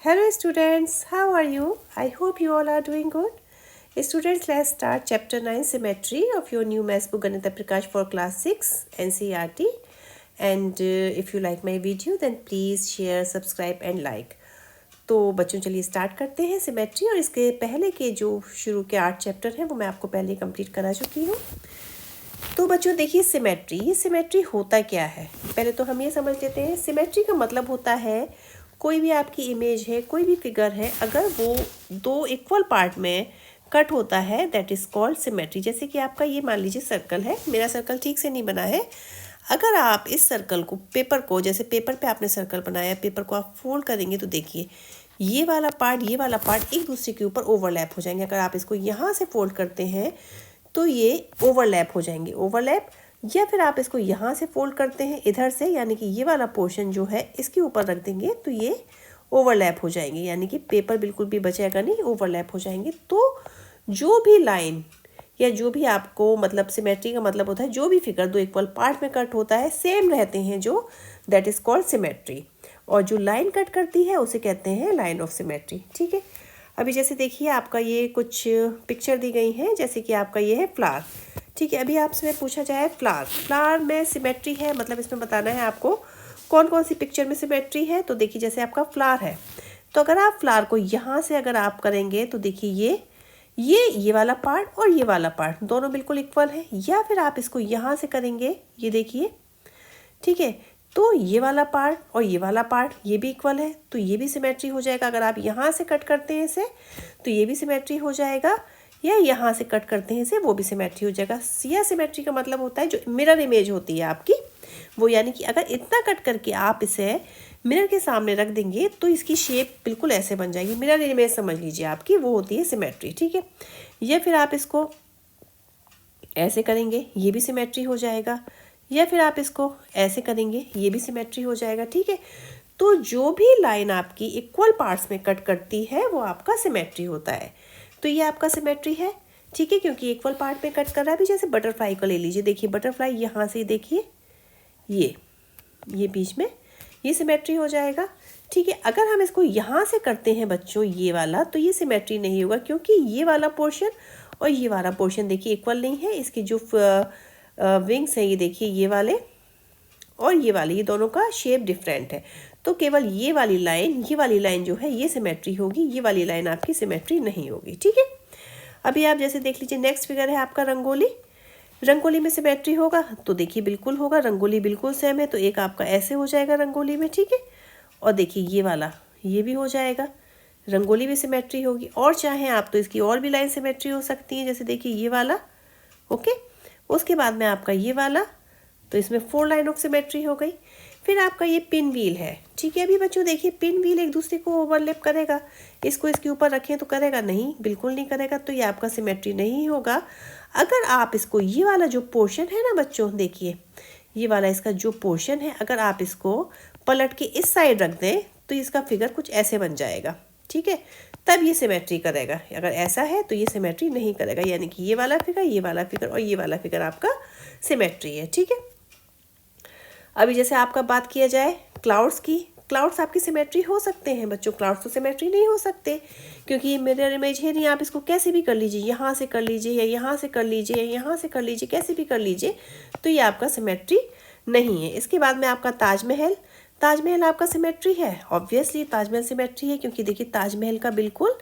Hello students, how are you? I hope you all are doing good. Students, let's start chapter 9 symmetry of your new maths book Ganita Prakash for class 6 NCERT. And if you like my video then please share, subscribe and like. तो बच्चों चलिए start करते हैं symmetry और इसके पहले के जो शुरू के 8 चैप्टर हैं वो मैं आपको पहले कंप्लीट करा चुकी हूँ। तो बच्चों देखिए सिमेट्री होता क्या है, पहले तो हम ये समझ लेते हैं। सिमेट्री का मतलब होता है कोई भी आपकी इमेज है, कोई भी फिगर है, अगर वो दो इक्वल पार्ट में कट होता है दैट इज़ कॉल्ड सिमेट्री। जैसे कि आपका ये मान लीजिए सर्कल है, मेरा सर्कल ठीक से नहीं बना है। अगर आप इस सर्कल को पेपर को, जैसे पेपर पे आपने सर्कल बनाया, पेपर को आप फोल्ड करेंगे तो देखिए ये वाला पार्ट एक दूसरे के ऊपर ओवरलैप हो जाएंगे। अगर आप इसको यहाँ से फोल्ड करते हैं तो ये ओवरलैप हो जाएंगे, ओवरलैप। या फिर आप इसको यहाँ से फोल्ड करते हैं इधर से, यानी कि ये वाला पोर्शन जो है इसके ऊपर रख देंगे तो ये ओवरलैप हो जाएंगे, यानी कि पेपर बिल्कुल भी बचेगा नहीं, ओवरलैप हो जाएंगे। तो जो भी लाइन या जो भी आपको मतलब सिमेट्री का मतलब होता है जो भी फिगर दो इक्वल पार्ट में कट होता है सेम रहते हैं जो, दैट इज़ कॉल्ड सिमेट्री। और जो लाइन कट करती है उसे कहते हैं लाइन ऑफ सिमेट्री। ठीक है, अभी जैसे देखिए आपका ये कुछ पिक्चर दी गई हैं, जैसे कि आपका ये है फ्लावर। ठीक है, अभी आपसे पूछा जाए फ्लावर में सिमेट्री है, मतलब इसमें बताना है आपको कौन कौन सी पिक्चर में सिमेट्री है। तो देखिए जैसे आपका फ्लावर है, तो अगर आप फ्लावर को यहाँ से अगर आप करेंगे तो देखिए ये वाला पार्ट और ये वाला पार्ट दोनों बिल्कुल इक्वल है। या फिर आप इसको यहाँ से करेंगे, ये देखिए, ठीक है, तो ये वाला पार्ट और ये वाला पार्ट ये भी इक्वल है, तो ये भी सिमेट्री हो जाएगा। अगर आप यहाँ से कट करते हैं इसे तो ये भी सिमेट्री हो जाएगा, या यहाँ से कट करते हैं इसे वो भी सिमेट्री हो जाएगा। यह सिमेट्री का मतलब होता है जो मिरर इमेज होती है आपकी वो, यानी कि अगर इतना कट करके आप इसे मिरर के सामने रख देंगे तो इसकी शेप बिल्कुल ऐसे बन जाएगी। मिरर इमेज समझ लीजिए आपकी, वो होती है सिमेट्री। ठीक है, या फिर आप इसको ऐसे करेंगे ये भी सिमेट्री हो जाएगा, या फिर आप इसको ऐसे करेंगे ये भी सिमेट्री हो जाएगा। ठीक है, तो जो भी लाइन आपकी इक्वल पार्ट्स में कट करती है वो आपका सिमेट्री होता है। तो ये आपका सिमेट्री है। ठीक है, क्योंकि इक्वल पार्ट में कट कर रहा है। अभी जैसे बटरफ्लाई को ले लीजिए, देखिए बटरफ्लाई यहाँ से देखिए ये बीच में ये सिमेट्री हो जाएगा। ठीक है, अगर हम इसको यहाँ से करते हैं बच्चों ये वाला, तो ये सिमेट्री नहीं होगा, क्योंकि ये वाला पोर्शन और ये वाला पोर्शन देखिए इक्वल नहीं है। इसकी जो विंग्स है ये देखिए ये वाले और ये वाले, ये दोनों का शेप डिफरेंट है। तो केवल ये वाली लाइन जो है ये सिमेट्री होगी, ये वाली लाइन आपकी सिमेट्री नहीं होगी। ठीक है, अभी आप जैसे देख लीजिए नेक्स्ट फिगर है आपका रंगोली में सिमेट्री होगा तो देखिए बिल्कुल होगा, रंगोली बिल्कुल सेम है तो एक आपका ऐसे हो जाएगा रंगोली में। ठीक है, और देखिए ये वाला ये भी हो जाएगा, रंगोली में सिमेट्री होगी। और चाहे आप तो इसकी और भी लाइन सिमेट्री हो सकती है, जैसे देखिए ये वाला, ओके। उसके बाद में आपका ये वाला, तो इसमें 4 लाइन ऑफ सिमेट्री हो गई। फिर आपका ये पिन व्हील है। ठीक है, अभी बच्चों देखिए पिन व्हील एक दूसरे को ओवरलैप करेगा, इसको इसके ऊपर रखें तो करेगा नहीं, बिल्कुल नहीं करेगा, तो ये आपका सिमेट्री नहीं होगा। अगर आप इसको ये वाला जो पोर्शन है ना बच्चों, देखिए ये वाला इसका जो पोर्शन है, अगर आप इसको पलट के इस साइड रख दें तो इसका फिगर कुछ ऐसे बन जाएगा। ठीक है, तब ये सिमेट्री करेगा। अगर ऐसा है तो ये सिमेट्री नहीं करेगा, यानी कि ये वाला फिगर और ये वाला फिगर आपका सिमेट्री है। ठीक है, अभी जैसे आपका बात किया जाए क्लाउड्स की, क्लाउड्स आपकी सिमेट्री हो सकते हैं बच्चों, क्लाउड्स तो सिमेट्री नहीं हो सकते क्योंकि ये मिरर इमेज है नहीं। आप इसको कैसे भी कर लीजिए, यहाँ से कर लीजिए या यहाँ से कर लीजिए या यहाँ से कर लीजिए, कैसे भी कर लीजिए, तो ये आपका सिमेट्री नहीं है। इसके बाद में आपका ताजमहल आपका सिमेट्री है, ऑब्वियसली ताजमहल सिमेट्री है, क्योंकि देखिए ताजमहल का बिल्कुल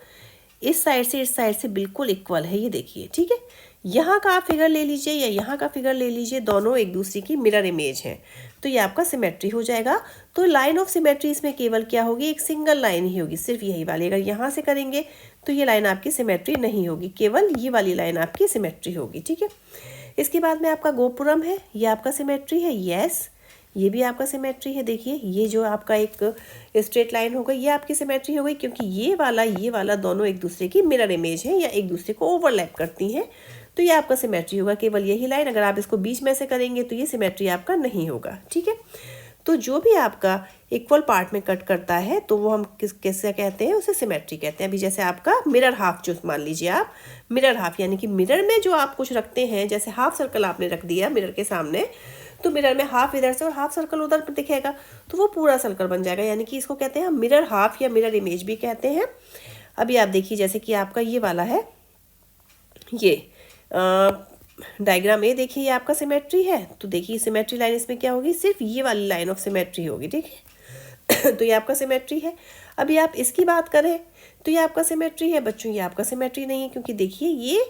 इस साइड से बिल्कुल इक्वल है, ये देखिए। ठीक है, यहाँ का आप फिगर ले लीजिए या यहाँ का फिगर ले लीजिए, दोनों एक दूसरे की मिरर इमेज हैं, तो ये आपका सिमेट्री हो जाएगा। तो लाइन ऑफ सिमेट्री इसमें केवल क्या होगी, एक सिंगल लाइन ही होगी, सिर्फ यही वाली। अगर यहाँ से करेंगे तो ये लाइन आपकी सिमेट्री नहीं होगी, केवल ये वाली लाइन आपकी सिमेट्री होगी। ठीक है, इसके बाद में आपका गोपुरम है, ये आपका सिमेट्री है, यस ये भी आपका सिमेट्री है। देखिए ये जो आपका एक स्ट्रेट लाइन हो गई ये आपकी सिमेट्री हो गई, क्योंकि ये वाला दोनों एक दूसरे की मिरर इमेज है या एक दूसरे को ओवरलैप करती हैं, तो ये आपका सिमेट्री होगा, केवल यही लाइन। अगर आप इसको बीच में से करेंगे तो ये सिमेट्री आपका नहीं होगा। ठीक है, तो जो भी आपका इक्वल पार्ट में कट करता है तो वो हम कैसे कहते हैं, उसे सिमेट्री कहते हैं। अभी जैसे आपका मिरर हाफ, जो मान लीजिए आप मिरर हाफ, यानी कि मिरर में जो आप कुछ रखते हैं, जैसे हाफ सर्कल आपने रख दिया मिरर के सामने, तो मिरर में हाफ इधर से और हाफ सर्कल उधर पर दिखेगा, तो वो पूरा सर्कल बन जाएगा, यानी कि इसको कहते हैं मिरर हाफ या मिरर इमेज भी कहते हैं। अभी आप देखिए जैसे कि आपका ये वाला है, ये डायग्राम, ये देखिए ये आपका सिमेट्री है, तो देखिए सिमेट्री लाइन इसमें क्या होगी, सिर्फ ये वाली लाइन ऑफ सिमेट्री होगी, ठीक है। तो ये आपका सिमेट्री है। अभी आप इसकी बात करें तो ये आपका सिमेट्री है बच्चों, ये आपका सिमेट्री नहीं है, क्योंकि देखिए ये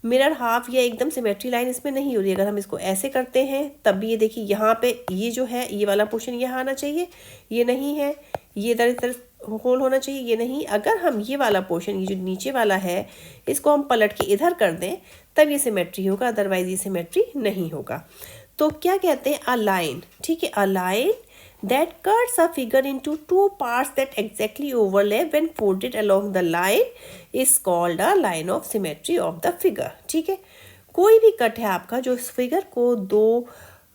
मिरर हाफ या एकदम सिमेट्री लाइन इसमें नहीं हो रही। अगर हम इसको ऐसे करते हैं तब भी ये देखिए यहाँ पे ये जो है ये वाला पोर्शन यहाँ आना चाहिए, ये नहीं है, ये इधर होल होना चाहिए, ये नहीं। अगर हम ये वाला पोर्शन, ये जो नीचे वाला है, इसको हम पलट के इधर कर दें तब ये सिमेट्री होगा, अदरवाइज ये सिमेट्री नहीं होगा। तो क्या कहते हैं, अ लाइन, ठीक है, a line that cuts a figure into two parts that exactly overlap when folded along the line is called a line of symmetry of the figure, ठीक है। कोई भी कट है आपका जो इस फिगर को दो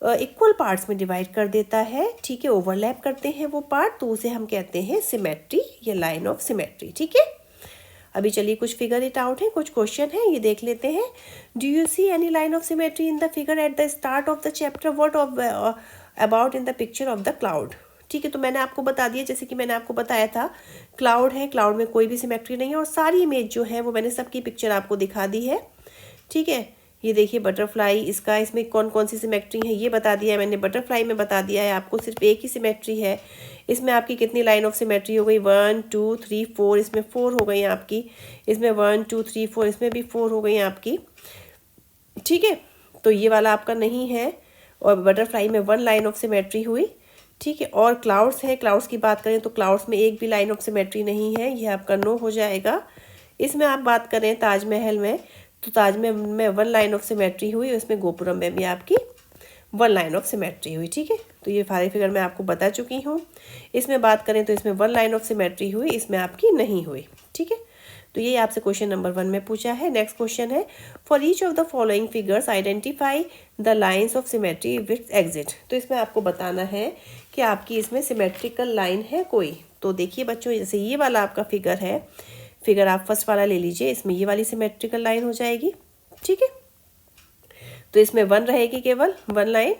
इक्वल पार्ट्स में डिवाइड कर देता है, ठीक है, ओवरलैप करते हैं वो पार्ट, तो उसे हम कहते हैं सिमेट्री या लाइन ऑफ सिमेट्री, ठीक है। अभी चलिए कुछ फिगर इट आउट है, कुछ क्वेश्चन है, ये देख लेते हैं। Do you see any line of symmetry in the figure at the start of the chapter, what of about in the picture of the cloud, ठीक है। तो मैंने आपको बता दिया, जैसे कि मैंने आपको बताया था क्लाउड है, क्लाउड में कोई भी सिमेट्री नहीं है, और सारी इमेज जो है वो मैंने सबकी पिक्चर आपको दिखा दी है, ठीक है। ये देखिए बटरफ्लाई, इसका इसमें कौन कौन सी सिमेट्री है ये बता दिया है मैंने, बटरफ्लाई में बता दिया है आपको सिर्फ एक ही सिमेट्री है। इसमें आपकी कितनी लाइन ऑफ सिमेट्री हो गई, 1 2 3 4, इसमें 4 हो गई आपकी, इसमें 1 2 3 4, इसमें भी 4 हो गई आपकी, ठीक है। तो ये वाला आपका नहीं है, और बटरफ्लाई में 1 लाइन ऑफ सिमेट्री हुई, ठीक है। और क्लाउड्स है, क्लाउड्स की बात करें तो क्लाउड्स में एक भी लाइन ऑफ सिमेट्री नहीं है, ये आपका नो हो जाएगा। इसमें आप बात करें ताजमहल में, तो ताजमहल में 1 लाइन ऑफ सिमेट्री हुई, इसमें गोपुरम में भी आपकी 1 लाइन ऑफ सिमेट्री हुई, ठीक है। तो ये सारे फिगर मैं आपको बता चुकी हूँ। इसमें बात करें तो इसमें 1 लाइन ऑफ सिमेट्री हुई, इसमें आपकी नहीं हुई, ठीक है। तो ये आपसे क्वेश्चन नंबर 1 में पूछा है। नेक्स्ट क्वेश्चन है, for each of the following figures identify the lines of symmetry with exit. तो इसमें आपको बताना है कि आपकी इसमें सिमेट्रिकल लाइन है कोई। तो देखिए बच्चों, जैसे ये वाला आपका फिगर है, फिगर आप फर्स्ट वाला ले लीजिए, इसमें ये वाली सिमेट्रिकल लाइन हो जाएगी, ठीक है। तो इसमें 1 रहेगी, केवल 1 लाइन,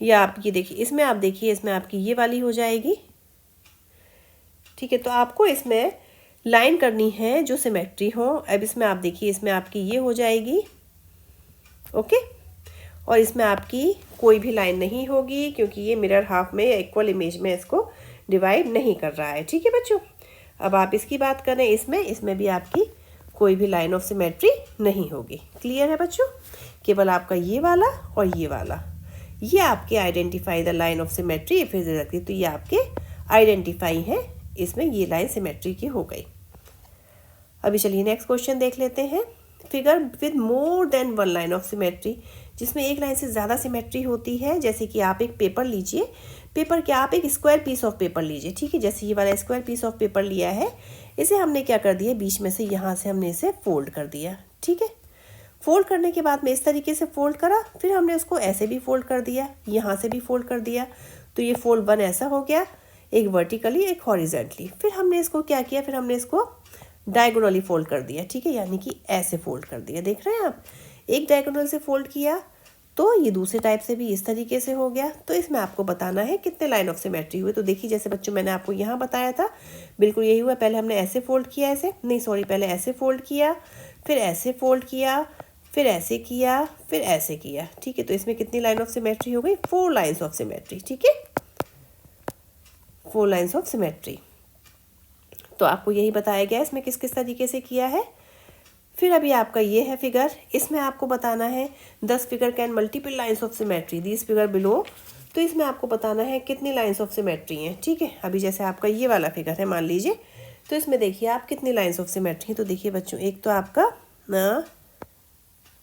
या आप ये देखिए इसमें आप देखिए इसमें आपकी ये वाली हो जाएगी, ठीक है। तो आपको इसमें लाइन करनी है जो सिमेट्री हो। अब इसमें आप देखिए इसमें आपकी ये हो जाएगी, ओके, और इसमें आपकी कोई भी लाइन नहीं होगी, क्योंकि ये मिरर हाफ में या इक्वल इमेज में इसको डिवाइड नहीं कर रहा है, ठीक है बच्चों। अब आप इसकी बात करें, इसमें भी आपकी कोई भी लाइन ऑफ सिमेट्री नहीं होगी। क्लियर है बच्चों, केवल आपका ये वाला और ये वाला, ये आपके identify the line of symmetry फिर रखती, तो ये आपके आइडेंटिफाई है, इसमें ये लाइन सिमेट्री की हो गई। अभी चलिए नेक्स्ट क्वेश्चन देख लेते हैं। Figure with more than 1 line of symmetry, जिसमें एक लाइन से ज़्यादा सिमेट्री होती है। जैसे कि आप एक पेपर लीजिए, पेपर क्या, आप एक स्क्वायर पीस ऑफ पेपर लीजिए, ठीक है। जैसे ये वाला स्क्वायर पीस ऑफ पेपर लिया है, इसे हमने क्या कर दिया, बीच में से यहाँ से हमने इसे फोल्ड कर दिया, ठीक है। फोल्ड करने के बाद में इस तरीके से फोल्ड करा, फिर हमने उसको ऐसे भी फोल्ड कर दिया, यहाँ से भी फोल्ड कर दिया, तो ये फोल्ड 1 ऐसा हो गया, एक वर्टिकली एक हॉरिजेंटली। फिर हमने इसको क्या किया, फिर हमने इसको डायगोनली फोल्ड कर दिया, ठीक है, यानी कि ऐसे फोल्ड कर दिया। देख रहे हैं आप, एक डायगोनल से फोल्ड किया तो ये दूसरे टाइप से भी इस तरीके से हो गया। तो इसमें आपको बताना है कितने लाइन ऑफ सिमेट्री हुए। तो देखिए जैसे बच्चों मैंने आपको यहाँ बताया था, बिल्कुल यही हुआ। पहले हमने ऐसे फोल्ड किया, ऐसे नहीं सॉरी, पहले ऐसे फोल्ड किया, फिर ऐसे फोल्ड किया, फिर ऐसे किया, फिर ऐसे किया, ठीक है। तो इसमें कितनी लाइन ऑफ सिमेट्री हो गई, 4 लाइन्स ऑफ सिमेट्री, ठीक है, 4 लाइन्स ऑफ सिमेट्री। तो आपको यही बताया गया इसमें किस किस तरीके से किया है। फिर अभी आपका ये है फिगर, इसमें आपको बताना है 10 figure can multiple lines of symmetry these figure below. तो इसमें आपको बताना है कितनी लाइन्स ऑफ सिमेट्री हैं, ठीक है। अभी जैसे आपका ये वाला फिगर है मान लीजिए, तो इसमें देखिए आप कितनी लाइन्स ऑफ सिमेट्री हैं। तो देखिए बच्चों, एक तो आपका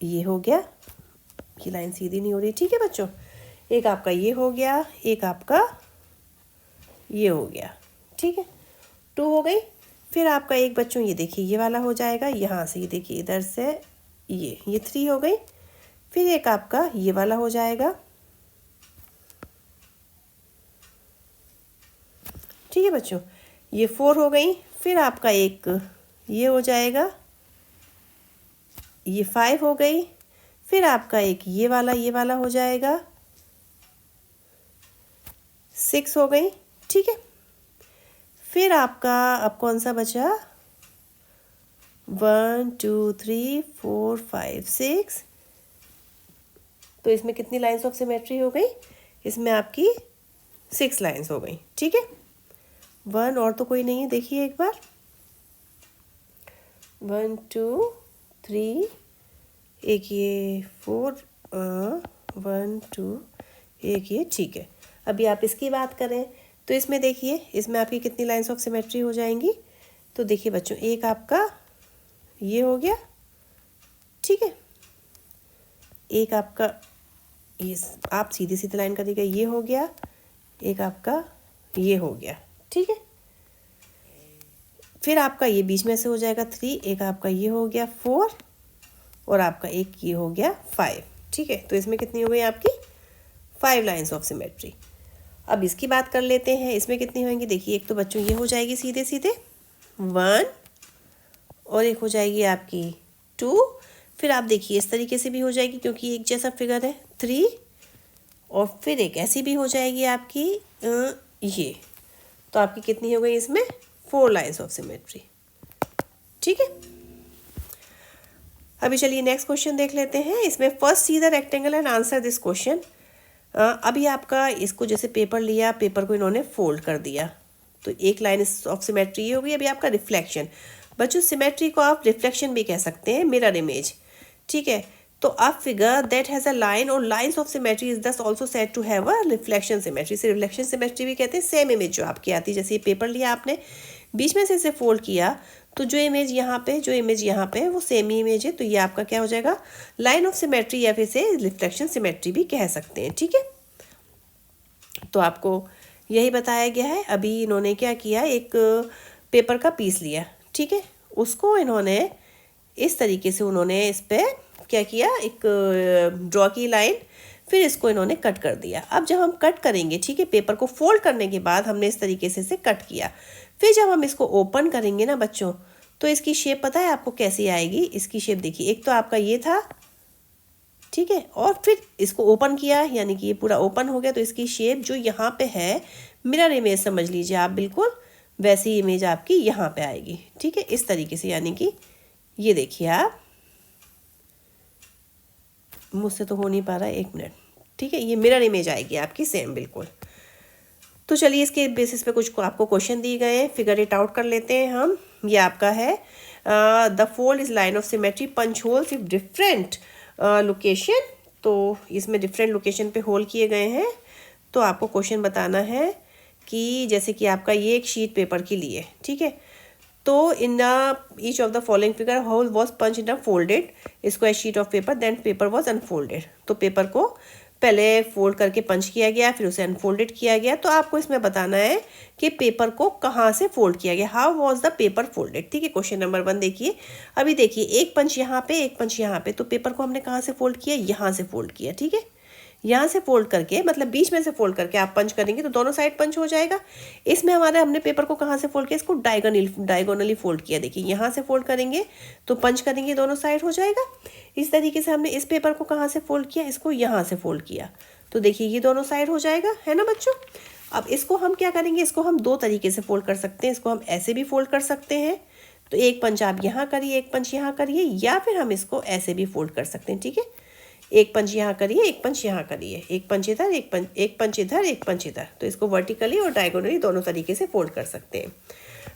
ये हो गया, ये लाइन सीधी नहीं हो रही, ठीक है बच्चों। एक आपका ये हो गया, एक आपका ये हो गया, ठीक है, 2 हो गई। फिर आपका एक बच्चों ये देखिए ये वाला हो जाएगा, यहाँ से ये देखिए इधर से ये 3 हो गई। फिर एक आपका ये वाला हो जाएगा, ठीक है बच्चों, ये 4 हो गई। फिर आपका एक ये हो जाएगा, ये 5 हो गई। फिर आपका एक ये वाला हो जाएगा, 6 हो गई, ठीक है। फिर आपका अब कौन सा बचा, 1 2 3 4 5 6, तो इसमें कितनी लाइंस ऑफ सिमेट्री हो गई, इसमें आपकी 6 लाइंस हो गई, ठीक है। 1 और तो कोई नहीं है, देखिए एक बार, 1 2 3, एक ये 4 1 2, एक ये, ठीक है। अभी आप इसकी बात करें तो इसमें देखिए, इसमें आपकी कितनी लाइंस ऑफ सिमेट्री हो जाएंगी, तो देखिए बच्चों, एक आपका ये हो गया, ठीक है, एक आपका ये, आप सीधी सीधी लाइन करिएगा, ये हो गया, एक आपका ये हो गया, ठीक है। फिर आपका ये बीच में से हो जाएगा 3, एक आपका ये हो गया 4, और आपका एक ये हो गया 5, ठीक है। तो इसमें कितनी हो गई आपकी 5 लाइंस ऑफ सिमेट्री। अब इसकी बात कर लेते हैं, इसमें कितनी होंगी, देखिए एक तो बच्चों ये हो जाएगी सीधे सीधे 1, और एक हो जाएगी आपकी 2, फिर आप देखिए इस तरीके से भी हो जाएगी क्योंकि एक जैसा फिगर है 3, और फिर एक ऐसी भी हो जाएगी आपकी ये, तो आपकी कितनी हो गई इसमें 4 लाइंस ऑफ सिमेट्री, ठीक है। अभी चलिए नेक्स्ट क्वेश्चन देख लेते हैं। इसमें first see the rectangle and answer this question. अभी आपका इसको जैसे पेपर लिया, पेपर को इन्होंने फोल्ड कर दिया, तो एक लाइन ऑफ सिमेट्री ये हो गई। अभी आपका रिफ्लेक्शन, बच्चों सिमेट्री को आप रिफ्लेक्शन भी कह सकते हैं, मिरर इमेज, ठीक है। तो आप figure that has a line और lines of symmetry is thus also said to have a reflection symmetry. से रिफ्लेक्शन सिमेट्री भी कहते हैं सेम इमेज जो आपकी आती है, जैसे ये पेपर लिया आपने, बीच में से इसे फोल्ड किया, तो जो इमेज यहाँ पे, जो इमेज यहाँ पे है वो सेम ही इमेज है, तो ये आपका क्या हो जाएगा, लाइन ऑफ सिमेट्री, या फिर से रिफ्लेक्शन सिमेट्री भी कह सकते हैं, ठीक है। तो आपको यही बताया गया है। अभी इन्होंने क्या किया, एक पेपर का पीस लिया, ठीक है, उसको इन्होंने इस तरीके से उन्होंने इस पर क्या किया, एक ड्रॉ की लाइन, फिर इसको इन्होंने कट कर दिया। अब जब हम कट करेंगे, ठीक है, पेपर को फोल्ड करने के बाद हमने इस तरीके से इसे कट किया, फिर जब हम इसको ओपन करेंगे ना बच्चों, तो इसकी शेप पता है आपको कैसी आएगी, इसकी शेप देखिए, एक तो आपका ये था, ठीक है, और फिर इसको ओपन किया, यानी कि ये पूरा ओपन हो गया, तो इसकी शेप जो यहाँ पे है, मिरर इमेज समझ लीजिए आप, बिल्कुल वैसी इमेज आपकी यहाँ पे आएगी, ठीक है, इस तरीके से। यानी कि ये देखिए आप, मुझसे तो हो नहीं पा रहा है, एक मिनट, ठीक है, ये मिरर इमेज आएगी आपकी सेम बिल्कुल। तो चलिए इसके बेसिस पे कुछ आपको क्वेश्चन दिए गए हैं, फिगर इट आउट कर लेते हैं हम। ये आपका है, the fold is line of symmetry punch holes if different location. तो इसमें डिफरेंट लोकेशन पे होल किए गए हैं, तो आपको क्वेश्चन बताना है कि जैसे कि आपका ये एक शीट पेपर की लिए, ठीक है, तो in the each of the following figure hole was punch in the folded square sheet of paper, then paper was unfolded. तो पेपर को पहले फोल्ड करके पंच किया गया, फिर उसे अनफोल्डेड किया गया। तो आपको इसमें बताना है कि पेपर को कहाँ से फोल्ड किया गया, how was the paper folded, ठीक है। क्वेश्चन नंबर 1 देखिए, अभी देखिए एक पंच यहाँ पे, एक पंच यहाँ पे, तो पेपर को हमने कहाँ से फोल्ड किया, यहाँ से फोल्ड किया, ठीक है। यहाँ से फोल्ड करके, मतलब बीच में से फोल्ड करके आप पंच करेंगे तो दोनों साइड पंच हो जाएगा। इसमें हमारे हमने पेपर को कहाँ से फोल्ड किया, इसको डायगोनली फोल्ड किया, देखिए यहाँ से फोल्ड करेंगे तो पंच करेंगे दोनों साइड हो जाएगा। इस तरीके से हमने इस पेपर को कहाँ से फोल्ड किया, इसको यहाँ से फोल्ड किया, तो देखिए ये दोनों साइड हो जाएगा, है ना बच्चों। अब इसको हम क्या करेंगे, इसको हम 2 तरीके से फोल्ड कर सकते हैं। इसको हम ऐसे भी फोल्ड कर सकते हैं, तो एक पंच आप यहाँ करिए, एक पंच यहाँ करिए, या फिर हम इसको ऐसे भी फोल्ड कर सकते हैं, ठीक है। एक पंच यहाँ करिए, एक पंच यहाँ करिए, एक पंच इधर, एक पंच इधर, एक पंच इधर, तो इसको वर्टिकली और डायगोनली दोनों तरीके से फोल्ड कर सकते हैं।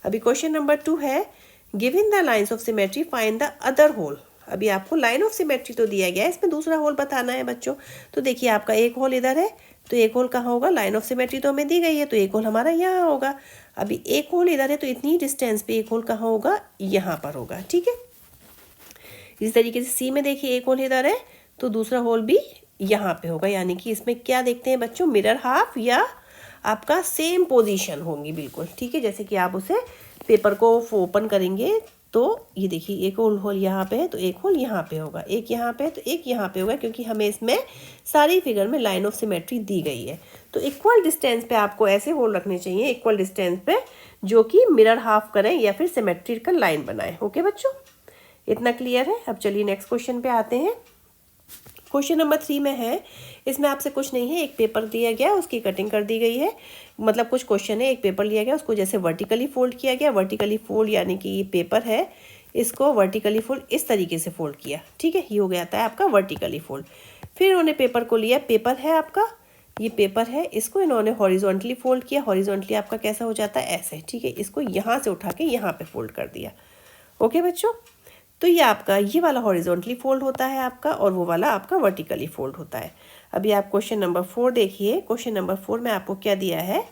अभी क्वेश्चन नंबर 2 है, given the lines of symmetry find the other hole. अभी आपको लाइन ऑफ सिमेट्री तो दिया गया है, इसमें दूसरा होल बताना है बच्चों। तो देखिए आपका एक होल इधर है, तो एक होल कहाँ होगा, लाइन ऑफ सिमेट्री तो हमें दी गई है, तो एक होल हमारा यहाँ होगा। अभी एक होल इधर है, तो इतनी डिस्टेंस पे एक होल कहाँ होगा, यहाँ पर होगा, ठीक है। इस तरीके से सी में देखिए एक होल इधर है, तो दूसरा होल भी यहाँ पे होगा। यानी कि इसमें क्या देखते हैं बच्चों, मिरर हाफ या आपका सेम पोजीशन होंगी बिल्कुल, ठीक है। जैसे कि आप उसे पेपर को ओपन करेंगे, तो ये देखिए एक होल यहाँ पे है, तो एक होल यहाँ पे होगा, एक यहाँ पे है तो एक यहाँ पे होगा, क्योंकि हमें इसमें सारी फिगर में लाइन ऑफ सिमेट्री दी गई है। तो इक्वल डिस्टेंस पे आपको ऐसे होल रखने चाहिए, इक्वल डिस्टेंस पे, जो कि मिरर हाफ करें या फिर सिमेट्रिकल लाइन बनाएं। ओके बच्चों, इतना क्लियर है। अब चलिए नेक्स्ट क्वेश्चन पे आते हैं। क्वेश्चन नंबर 3 में है, इसमें आपसे कुछ नहीं है, एक पेपर दिया गया, उसकी कटिंग कर दी गई है, मतलब कुछ क्वेश्चन है, एक पेपर लिया गया, उसको जैसे वर्टिकली फोल्ड किया गया, वर्टिकली फोल्ड यानी कि ये पेपर है, इसको वर्टिकली फोल्ड इस तरीके से फोल्ड किया, ठीक है, ये हो गया था आपका वर्टिकली फोल्ड। फिर इन्होंने पेपर को लिया, पेपर है आपका, ये पेपर है, इसको इन्होंने हॉरिजॉन्टली फोल्ड किया, हॉरिजॉन्टली आपका कैसा हो जाता है, ऐसे, ठीक है, इसको यहाँ से उठा के यहाँ पे फोल्ड कर दिया। ओके बच्चों, तो ये आपका ये वाला हॉरिजॉन्टली फोल्ड होता है आपका, और वो वाला आपका वर्टिकली फोल्ड होता है। अभी आप क्वेश्चन नंबर 4 देखिए। क्वेश्चन नंबर 4 में आपको क्या दिया है,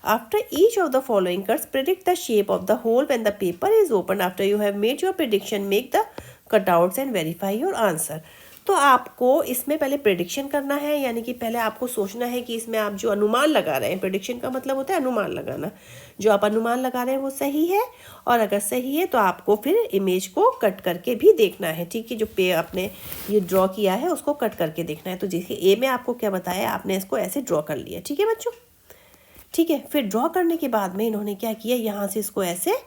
after each of the following cuts predict the shape of the hole when the paper is open after you have made your prediction, make the cutouts and verify your answer. तो आपको इसमें पहले prediction करना है, यानी कि पहले आपको सोचना है कि इसमें आप जो अनुमान लगा रहे हैं, प्रेडिक्शन का मतलब होता है अनुमान लगाना, जो आप अनुमान लगा रहे हैं वो सही है, और अगर सही है तो आपको फिर इमेज को कट करके भी देखना है, ठीक है, जो पे आपने ये ड्रॉ किया है उसको कट करके देखना है। तो जैसे ए में आपको क्या बताया, आपने इसको ऐसे ड्रॉ कर लिया, ठीक है बच्चों, ठीक है। फिर ड्रॉ करने के बाद में इन्होंने क्या किया, यहाँ से इसको ऐसे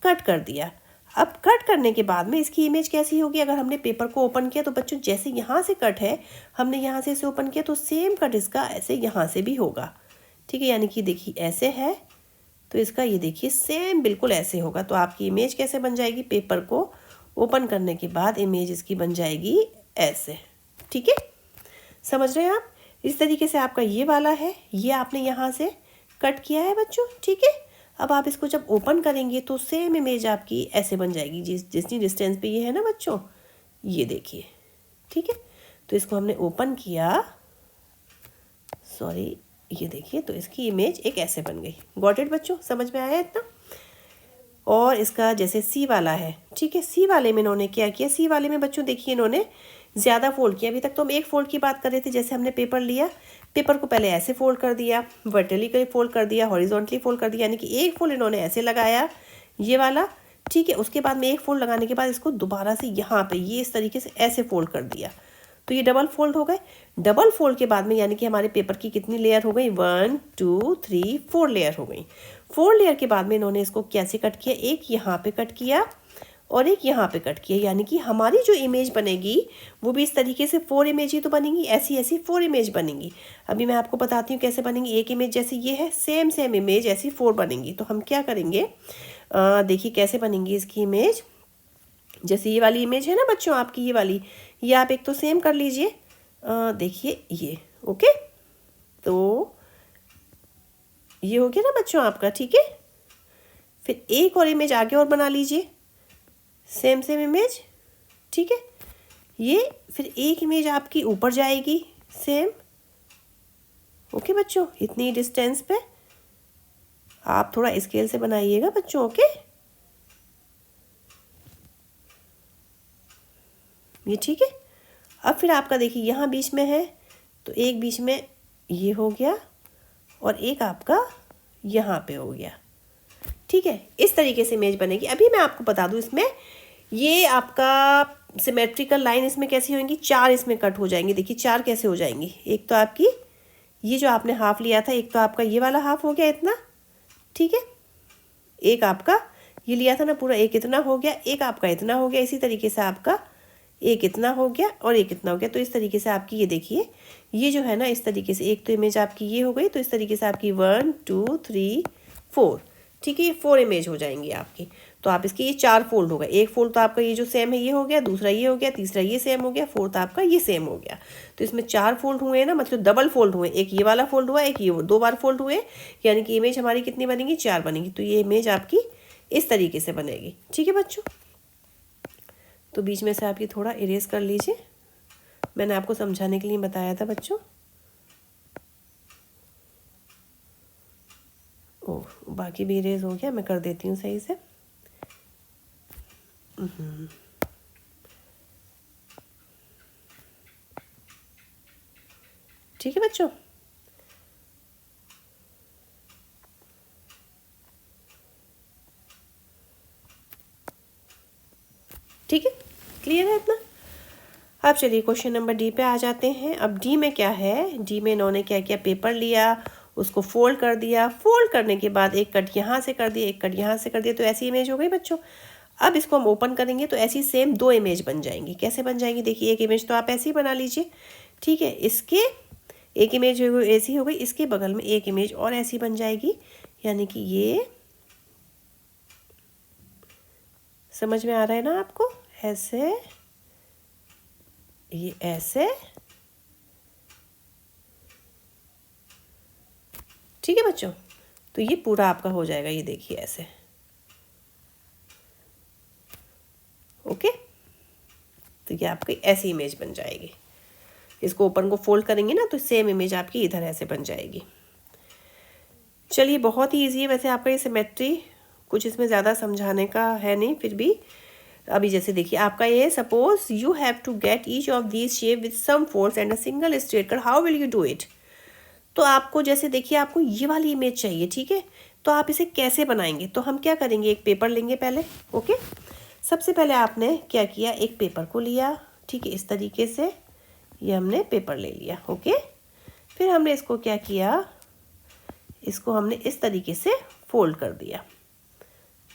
कट कर दिया। अब कट करने के बाद में इसकी इमेज कैसी होगी, अगर हमने पेपर को ओपन किया तो बच्चों जैसे यहाँ से कट है, हमने यहाँ से इसे ओपन किया तो सेम कट इसका ऐसे यहाँ से भी होगा, ठीक है, यानी कि देखिए ऐसे है तो इसका ये देखिए सेम बिल्कुल ऐसे होगा। तो आपकी इमेज कैसे बन जाएगी, पेपर को ओपन करने के बाद इमेज इसकी बन जाएगी ऐसे, ठीक है, समझ रहे हैं आप। इस तरीके से आपका ये वाला है, ये आपने यहाँ से कट किया है बच्चों, ठीक है। अब आप इसको जब ओपन करेंगे तो सेम इमेज आपकी ऐसे बन जाएगी, जितनी डिस्टेंस पे ये है ना बच्चों, ये देखिए, ठीक है। तो इसको हमने ओपन किया, सॉरी, ये देखिए, तो इसकी इमेज एक ऐसे बन गई। गॉट इट बच्चों, समझ में आया इतना। और इसका जैसे सी वाला है, ठीक है, सी वाले में इन्होंने क्या किया, सी वाले में बच्चों देखिए इन्होंने ज़्यादा फोल्ड किया। अभी तक तो हम एक फोल्ड की बात कर रहे थे, जैसे हमने पेपर लिया, पेपर को पहले ऐसे फोल्ड कर दिया, वर्टिकली फोल्ड कर दिया, हॉरिजॉन्टली फोल्ड कर दिया, यानी कि एक फोल्ड इन्होंने ऐसे लगाया ये वाला, ठीक है। उसके बाद में एक फोल्ड लगाने के बाद इसको दोबारा से यहाँ पे ये इस तरीके से ऐसे फोल्ड कर दिया, तो ये डबल फोल्ड हो गए। डबल फोल्ड के बाद में यानी कि हमारे पेपर की कितनी लेयर हो गई, 1 2 3 4 लेयर हो गई। 4 लेयर के बाद में इन्होंने इसको कैसे कट किया, एक यहाँ पे कट किया और एक यहाँ पे कट किया, यानी कि हमारी जो इमेज बनेगी वो भी इस तरीके से 4 इमेज ही तो बनेंगी, ऐसी ऐसी 4 इमेज बनेंगी। अभी मैं आपको बताती हूँ कैसे बनेंगी। एक इमेज जैसे ये है, सेम सेम इमेज ऐसी 4 बनेंगी। तो हम क्या करेंगे, देखिए कैसे बनेंगी इसकी इमेज। जैसे ये वाली इमेज है ना बच्चों आपकी, ये वाली, ये आप एक तो सेम कर लीजिए, देखिए ये, ओके, तो ये हो गया ना बच्चों आपका, ठीक है। फिर एक और इमेज आगे और बना लीजिए, सेम सेम इमेज, ठीक है। ये फिर एक इमेज आपकी ऊपर जाएगी सेम, ओके बच्चों, इतनी डिस्टेंस पे आप थोड़ा स्केल से बनाइएगा बच्चों, ओके, ये ठीक है। अब फिर आपका देखिए यहाँ बीच में है, तो एक बीच में ये हो गया और एक आपका यहाँ पे हो गया, ठीक है। इस तरीके से इमेज बनेगी। अभी मैं आपको बता दूँ, इसमें ये आपका सिमेट्रिकल लाइन इसमें कैसी होंगी, 4 इसमें कट हो जाएंगी। देखिए 4 कैसे हो जाएंगी, एक तो आपकी ये जो आपने हाफ लिया था, एक तो आपका ये वाला हाफ हो गया इतना, ठीक है, एक आपका ये लिया था ना पूरा, एक इतना हो गया, एक आपका इतना हो गया, इसी तरीके से आपका एक इतना हो गया और एक इतना हो गया। तो इस तरीके से आपकी ये देखिए, ये जो है ना इस तरीके से, एक तो इमेज आपकी ये हो गई, तो इस तरीके से आपकी 1 2 3 4, ठीक है, ये 4 इमेज हो जाएंगी आपकी। तो आप इसकी ये 4 फोल्ड हो गए, एक फोल्ड तो आपका ये जो सेम है ये हो गया, दूसरा ये हो गया, तीसरा ये सेम हो गया, फोर्थ आपका ये सेम हो गया। तो इसमें 4 फोल्ड हुए ना, मतलब डबल फोल्ड हुए, एक ये वाला फोल्ड हुआ, एक ये 2 बार फोल्ड हुए, यानी कि इमेज हमारी कितनी बनेगी, 4 बनेगी। तो ये इमेज आपकी इस तरीके से बनेगी, ठीक है बच्चों। तो बीच में से आप ये थोड़ा इरेज कर लीजिए, मैंने आपको समझाने के लिए बताया था बच्चों। ओह, बाकी भी इरेज हो गया, मैं कर देती हूँ सही से। ठीक है बच्चों, ठीक है, क्लियर है इतना। अब चलिए क्वेश्चन नंबर डी पे आ जाते हैं। अब डी में क्या है, डी में इन्होंने क्या किया, पेपर लिया, उसको फोल्ड कर दिया, फोल्ड करने के बाद एक कट यहाँ से कर दिया, एक कट यहाँ से कर दिया, तो ऐसी इमेज हो गई बच्चों। अब इसको हम ओपन करेंगे तो ऐसी सेम 2 इमेज बन जाएंगी। कैसे बन जाएंगी, देखिए एक इमेज तो आप ऐसे ही बना लीजिए, ठीक है। इसके एक इमेज ऐसी हो गई, इसके बगल में एक इमेज और ऐसी बन जाएगी, यानी कि ये समझ में आ रहा है ना आपको, ऐसे, ये ऐसे, ठीक है बच्चों। तो ये पूरा आपका हो जाएगा, ये देखिए ऐसे, ओके। तो ये आपकी ऐसी इमेज बन जाएगी। इसको ओपन को फोल्ड करेंगे ना तो सेम इमेज आपकी इधर ऐसे बन जाएगी। चलिए, बहुत ही ईजी है वैसे आपका ये सिमेट्री, कुछ इसमें ज़्यादा समझाने का है नहीं, फिर भी अभी जैसे देखिए आपका ये, suppose you have to get each of these shape with some folds and a single straight cut, how will you do it. तो आपको जैसे देखिए आपको ये वाली इमेज चाहिए, ठीक है, तो आप इसे कैसे बनाएंगे। तो हम क्या करेंगे, एक पेपर लेंगे पहले, ओके। सबसे पहले आपने क्या किया, एक पेपर को लिया, ठीक है, इस तरीके से ये हमने पेपर ले लिया, ओके। फिर हमने इसको क्या किया, इसको हमने इस तरीके से फोल्ड कर दिया,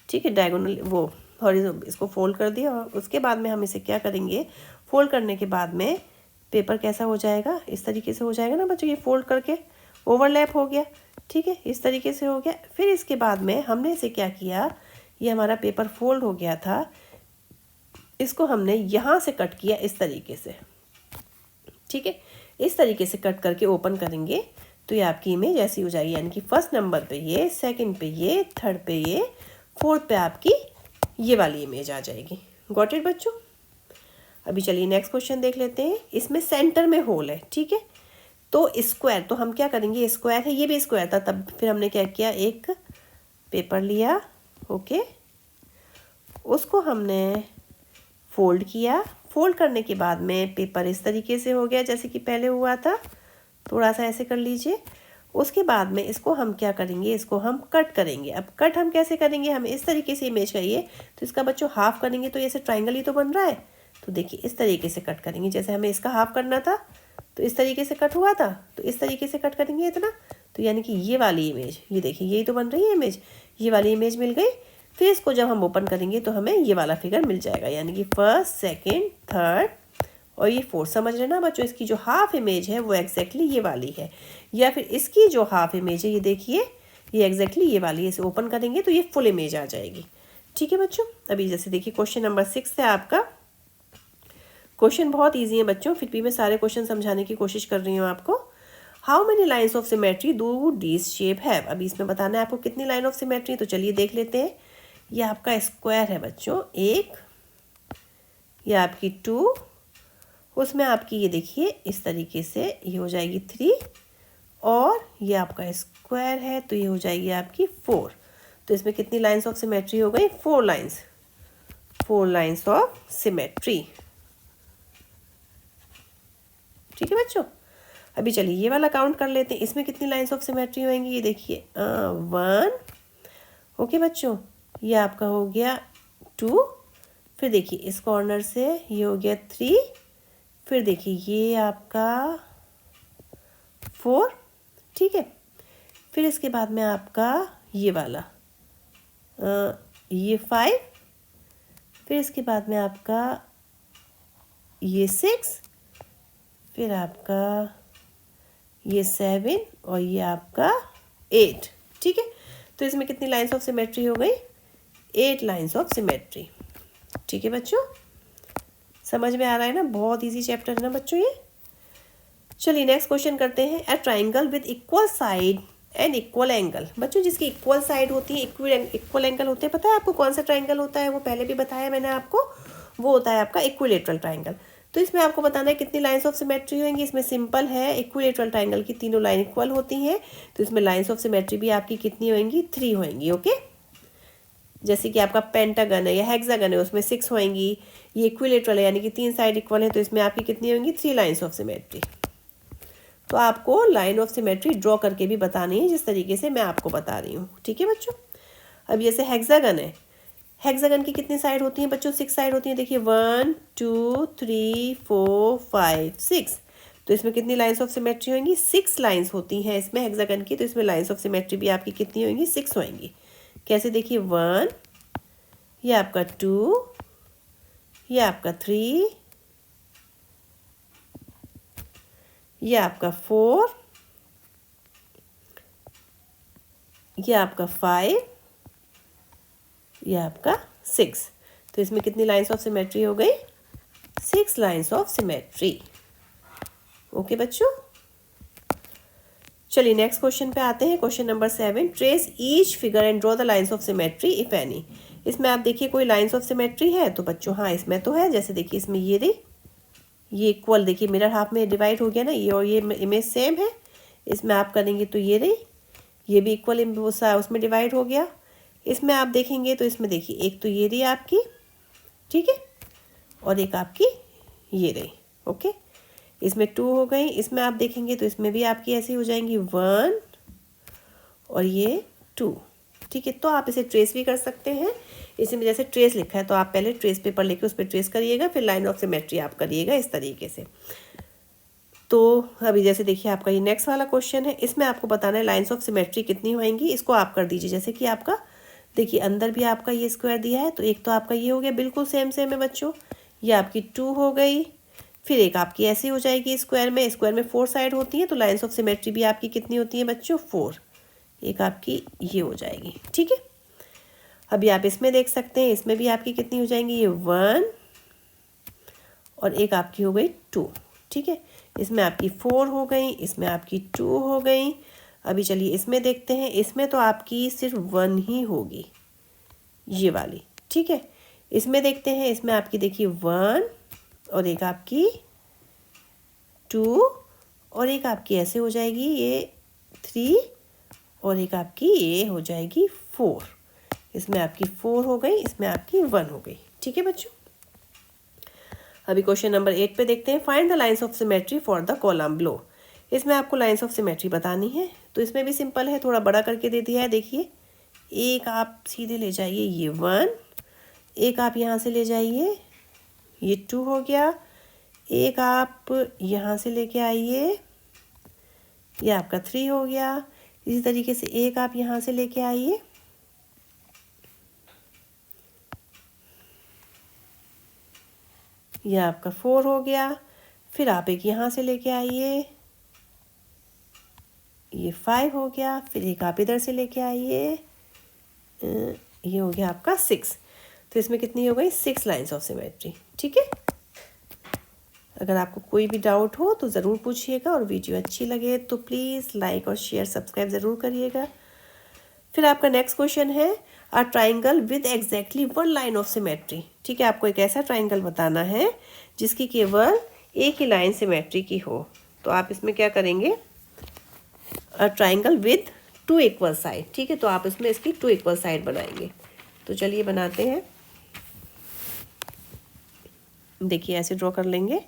ठीक है, डायगोनल वो हॉरिजॉन्टल, इसको फोल्ड कर दिया। और उसके बाद में हम इसे क्या करेंगे, फोल्ड करने के बाद में पेपर कैसा हो जाएगा, इस तरीके से हो जाएगा ना बच्चों, ये फोल्ड करके ओवरलैप हो गया, ठीक है, इस तरीके से हो गया। फिर इसके बाद में हमने इसे क्या किया, ये हमारा पेपर फोल्ड हो गया था, इसको हमने यहाँ से कट किया इस तरीके से, ठीक है, इस तरीके से कट करके ओपन करेंगे तो ये आपकी इमेज ऐसी हो जाएगी, यानी कि फर्स्ट नंबर पे ये, सेकंड पे ये, थर्ड पे ये, फोर्थ पे आपकी ये वाली इमेज आ जाएगी। गॉट इट बच्चों। अभी चलिए नेक्स्ट क्वेश्चन देख लेते हैं। इसमें सेंटर में होल है, ठीक है, तो स्क्वायर, तो हम क्या करेंगे, स्क्वायर है, ये भी स्क्वायर था, तब फिर हमने क्या किया, एक पेपर लिया, ओके, उसको हमने फोल्ड किया। फोल्ड करने के बाद में पेपर इस तरीके से हो गया जैसे कि पहले हुआ था, थोड़ा सा ऐसे कर लीजिए। उसके बाद में इसको हम क्या करेंगे, इसको हम कट करेंगे। अब कट हम कैसे करेंगे, हम इस तरीके से इमेज चाहिए तो इसका बच्चों हाफ करेंगे तो ऐसे ट्राइंगल ही तो बन रहा है, तो देखिए इस तरीके से कट करेंगे, जैसे हमें इसका हाफ करना था तो इस तरीके से कट हुआ था, तो इस तरीके से कट करेंगे इतना, तो यानी कि ये वाली इमेज, ये देखिए यही तो बन रही है इमेज, ये वाली इमेज मिल गई। फिर इसको जब हम ओपन करेंगे तो हमें ये वाला फिगर मिल जाएगा, यानी कि फर्स्ट, सेकेंड, थर्ड और ये फोर्थ। समझ रहे ना बच्चों, इसकी जो हाफ इमेज है वो एग्जैक्टली ये वाली है, या फिर इसकी जो हाफ इमेज है ये देखिए ये एग्जैक्टली ये वाली है। इसे ओपन करेंगे तो ये फुल इमेज आ जाएगी, ठीक है बच्चों। अभी जैसे देखिए क्वेश्चन नंबर 6 है आपका। क्वेश्चन बहुत ईजी है बच्चों, फिर भी मैं सारे क्वेश्चन समझाने की कोशिश कर रही हूँ आपको। How many lines of symmetry do this shape have. अभी इसमें बताना है आपको कितनी लाइन ऑफ सिमेट्री, तो चलिए देख लेते हैं। ये आपका स्क्वायर है बच्चों, एक, ये आपकी 2, उसमें आपकी ये देखिए इस तरीके से ये हो जाएगी 3, और ये आपका स्क्वायर है तो ये हो जाएगी आपकी 4। तो इसमें कितनी लाइंस ऑफ सिमेट्री हो गई, 4 लाइंस, 4 लाइंस ऑफ सिमेट्री, ठीक है बच्चों। अभी चलिए ये वाला काउंट कर लेते हैं, इसमें कितनी लाइंस ऑफ सिमेट्री होंगी, ये देखिए 1, ओके बच्चों, ये आपका हो गया 2, फिर देखिए इस कॉर्नर से ये हो गया 3, फिर देखिए ये आपका 4, ठीक है, फिर इसके बाद में आपका ये वाला ये 5, फिर इसके बाद में आपका ये 6, फिर आपका ये 7 और ये आपका 8, ठीक है। तो इसमें कितनी लाइंस ऑफ सिमेट्री हो गई, 8 लाइंस ऑफ सिमेट्री, ठीक है बच्चों। समझ में आ रहा है ना, बहुत इजी चैप्टर है ना बच्चों ये। चलिए नेक्स्ट क्वेश्चन करते हैं। अ triangle with equal side and equal angle. बच्चों जिसकी इक्वल साइड होती है, इक्वल एंगल होते हैं, पता है आपको कौन सा ट्राइंगल होता है, वो पहले भी बताया मैंने आपको, वो होता है आपका इक्विलेटरल ट्राइंगल। तो इसमें आपको बताना है कितनी लाइंस ऑफ सिमेट्री होंगी। इसमें सिंपल है, इक्विलेटरल ट्राइंगल की तीनों लाइन इक्वल होती हैं, तो इसमें लाइंस ऑफ सिमेट्री भी आपकी कितनी होंगी, 3 होंगी, ओके। जैसे कि आपका पेंटागन है या हेक्सागन है, उसमें 6 होंगी। ये इक्विलेटरल है यानी कि 3 साइड इक्वल है, तो इसमें आपकी कितनी होंगी, 3 लाइंस ऑफ सिमेट्री। तो आपको लाइन ऑफ सिमेट्री ड्रॉ करके भी बतानी है, जिस तरीके से मैं आपको बता रही हूँ, ठीक है बच्चों। अब जैसे हेक्सागन है, हेक्सागन की कितनी साइड होती हैं बच्चों, 6 साइड होती हैं। देखिए 1 2 3 4 5 6, तो इसमें कितनी लाइंस ऑफ सिमेट्री होंगी, 6 लाइंस होती हैं इसमें हेक्सागन की, तो इसमें लाइंस ऑफ सिमेट्री भी आपकी कितनी होंगी, 6 होंगी। कैसे, देखिए 1, ये आपका 2, ये आपका 3, ये आपका 4, ये आपका 5, ये आपका 6। तो इसमें कितनी लाइंस ऑफ सिमेट्री हो गई? 6 लाइंस ऑफ सिमेट्री। ओके बच्चों, चलिए नेक्स्ट क्वेश्चन पे आते हैं। Question number 7, trace each figure and draw the lines of symmetry if any. इसमें आप देखिए कोई लाइंस ऑफ सिमेट्री है तो बच्चों हाँ इसमें तो है। जैसे देखिए इसमें ये इक्वल, देखिए मिरर हाफ में डिवाइड हो गया ना, ये और ये इमेज सेम है। इसमें आप करेंगे तो ये भी इक्वल उसमें डिवाइड हो गया। इसमें आप देखेंगे तो इसमें देखिए एक तो ये रही आपकी, ठीक है, और एक आपकी ये रही। ओके, इसमें 2 हो गई। इसमें आप देखेंगे तो इसमें भी आपकी ऐसी हो जाएंगी 1 और ये 2, ठीक है। तो आप इसे ट्रेस भी कर सकते हैं। इसमें जैसे ट्रेस लिखा है तो आप पहले ट्रेस पेपर लेके उस पर ट्रेस करिएगा, फिर लाइन ऑफ सिमेट्री आप करिएगा इस तरीके से। तो अभी जैसे देखिए आपका ये नेक्स्ट वाला क्वेश्चन है, इसमें आपको बताना है लाइन्स ऑफ सिमेट्री कितनी होंगी। इसको आप कर दीजिए। जैसे कि आपका देखिए अंदर भी आपका ये स्क्वायर दिया है, तो एक तो आपका ये हो गया, बिल्कुल सेम है बच्चों। ये आपकी 2 हो गई, फिर एक आपकी ऐसी हो जाएगी स्क्वायर में 4 साइड होती हैं, तो लाइन्स ऑफ सिमेट्री भी आपकी कितनी होती है बच्चों? 4। एक आपकी ये हो जाएगी, ठीक है। अभी आप इसमें देख सकते हैं, इसमें भी आपकी कितनी हो जाएंगी? ये 1 और एक आपकी हो गई 2, ठीक है। इसमें आपकी 4 हो गई, इसमें आपकी 2 हो गई। अभी चलिए इसमें देखते हैं, इसमें तो आपकी सिर्फ 1 ही होगी, ये वाली, ठीक है। इसमें देखते हैं, इसमें आपकी देखिए 1 और एक आपकी 2 और एक आपकी ऐसे हो जाएगी ये 3 और एक आपकी ये हो जाएगी 4। इसमें आपकी 4 हो गई, इसमें आपकी 1 हो गई, ठीक है बच्चों। अभी क्वेश्चन नंबर 8 पे देखते हैं। Find the lines of symmetry for the column below. इसमें आपको लाइंस ऑफ सिमेट्री बतानी है, तो इसमें भी सिंपल है, थोड़ा बड़ा करके दे दिया है। देखिए एक आप सीधे ले जाइए ये 1, एक आप यहाँ से ले जाइए ये 2 हो गया, एक आप यहाँ से लेके आइए ये आपका 3 हो गया। इसी तरीके से एक आप यहाँ से लेके आइए, ये आपका 4 हो गया। फिर आप एक यहाँ से लेके आइए, ये 5 हो गया। फिर एक आप इधर से लेके आइए, ये हो गया आपका 6। तो इसमें कितनी हो गई? 6 लाइंस ऑफ सिमेट्री, ठीक है। अगर आपको कोई भी डाउट हो तो ज़रूर पूछिएगा, और वीडियो अच्छी लगे तो प्लीज़ लाइक और शेयर सब्सक्राइब ज़रूर करिएगा। फिर आपका नेक्स्ट क्वेश्चन है, अ triangle with exactly 1 line of symmetry, ठीक है। आपको एक ऐसा ट्राइंगल बताना है जिसकी केवल एक ही लाइन सिमेट्री की हो। तो आप इसमें क्या करेंगे? अ ट्राइंगल विद 2 इक्वल साइड, ठीक है। तो आप इसमें इसकी 2 इक्वल साइड बनाएंगे। तो चलिए बनाते हैं। देखिए ऐसे ड्रॉ कर लेंगे।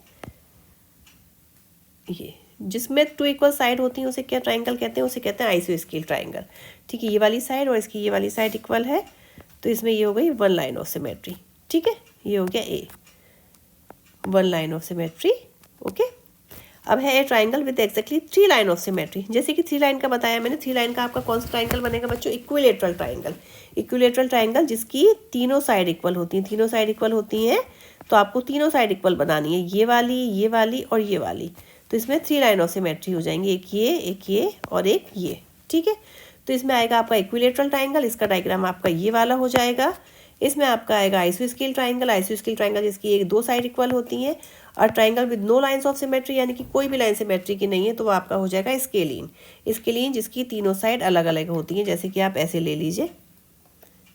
ये जिसमें 2 इक्वल साइड होती हैं उसे क्या ट्राइंगल कहते हैं? उसे कहते हैं आइसोस्केल ट्राइंगल, ठीक है। ये वाली साइड और इसकी ये वाली साइड इक्वल है, तो इसमें ये हो गई 1 लाइन ऑफ सिमेट्री, ठीक है। ये हो गया ए, 1 लाइन ऑफ सिमेट्री, ओके। अब है ए triangle with exactly 3 line of symmetry. जैसे कि 3 लाइन का बताया मैंने, 3 लाइन का आपका कौन सा ट्राइंगल बनेगा बच्चों? Equilateral triangle. इक्विलेटरल ट्राइंगल जिसकी तीनों साइड इक्वल होती हैं, तीनों साइड इक्वल होती हैं, तो आपको तीनों साइड इक्वल बनानी है, ये वाली और ये वाली। तो इसमें 3 लाइन ऑफ सिमेट्री हो जाएंगी, एक ये और एक ये, ठीक है। तो इसमें आएगा आपका इक्विलेटरल ट्राइंगल, इसका डायग्राम आपका ये वाला हो जाएगा। इसमें आपका आएगा आइसोस्केल ट्राइंगल जिसकी एक 2 साइड इक्वल होती हैं। और triangle with no lines of symmetry, यानी कि कोई भी लाइन सिमेट्री की नहीं है, तो वो आपका हो जाएगा स्केलीन जिसकी तीनों साइड अलग अलग होती हैं। जैसे कि आप ऐसे ले लीजिए,